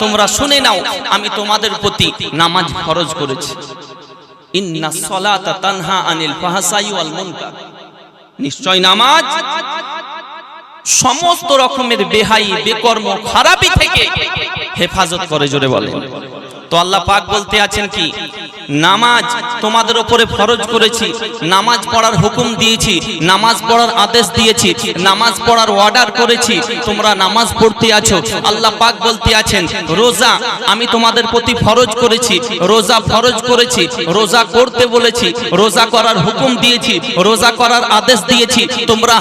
তোমরা শুনে নাও, আমি তোমাদের প্রতি নামাজ ফরজ করেছি। ইন্নাস সালাতা তানহা আনিল ফাহশাই ওয়াল মুনকার, নিশ্চয় নামাজ সমস্ত রকমের বেহাই, বেকর্ম, খারাপি থেকে হেফাজত করে। জোরে বলেন। তো আল্লাহ পাক বলতে আছেন কি, নামাজ তোমাদের উপরে ফরজ করেছি, নামাজ পড়ার হুকুম দিয়েছি, নামাজ পড়ার আদেশ দিয়েছি, নামাজ পড়ার অর্ডার করেছি, তোমরা নামাজ পড়তে আছো। আল্লাহ পাক বলতে আছেন রোজা আমি তোমাদের প্রতি ফরজ করেছি, রোজা ফরজ করেছি, রোজা করতে বলেছি, রোজা করার হুকুম দিয়েছি, রোজা করার আদেশ দিয়েছি, তোমরা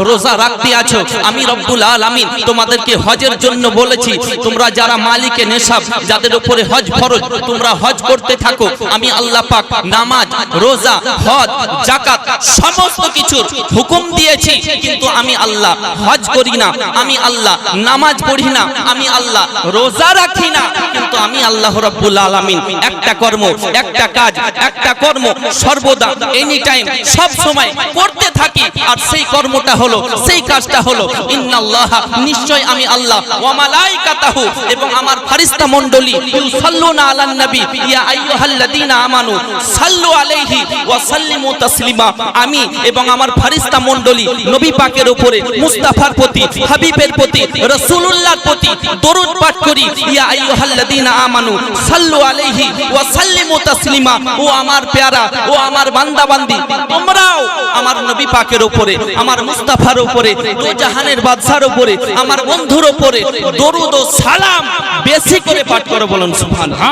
রোজা রাখতে আছো। আমি রব্বুল আলামিন তোমাদেরকে হজের জন্য বলেছি, তোমরা যারা মালিকে নেশাব, যাদের উপরে হজ ফরজ, তোমরা হজ করতে থাকো। আমি আল্লাহ পাক নামাজ, রোজা, হজ, যাকাত সমস্ত কিছুর হুকুম দিয়েছি, কিন্তু আমি আল্লাহ হজ করি না, আমি আল্লাহ নামাজ পড়ি না, আমি আল্লাহ রোজা রাখি না, কিন্তু আমি আল্লাহ রাব্বুল আলামিন একটা কর্ম, একটা কাজ, একটা কর্ম সর্বদা এনি টাইম সব সময় করতে থাকি। আর সেই কর্মটা হলো, সেই কাজটা হলো ইন্নাল্লাহ, নিশ্চয় আমি আল্লাহ, ওয়া মালাইকাতাহু, এবং আমার ফেরেশতা মণ্ডলী, ইউসাল্লুনা আলান নবী ইয়া আইয়ুহাল্লাযীনা আমানু সাল্লু আলাইহি ওয়া সাল্লিমু তাসলিমা। আমি এবং আমার ফেরেশতা মণ্ডলী নবী পাকের উপরে, মুস্তাফার প্রতি, হাবিবের প্রতি, রাসূলুল্লাহর প্রতি দরুদ পাঠ করি। ইয়া আইয়ুহাল্লাযীনা আমানু সাল্লু আলাইহি ওয়া সাল্লিমু তাসলিমা। ও আমার প্যারা, ও আমার বান্দা বান্দি, তোমরাও আমার নবী পাকের উপরে, আমার মুস্তাফার উপরে, দুই জাহানের বাদশার উপরে, আমার বন্ধুর উপরে দরুদ ও সালাম বেশি করে পাঠ করো। বলুন সুবহানাল্লাহ।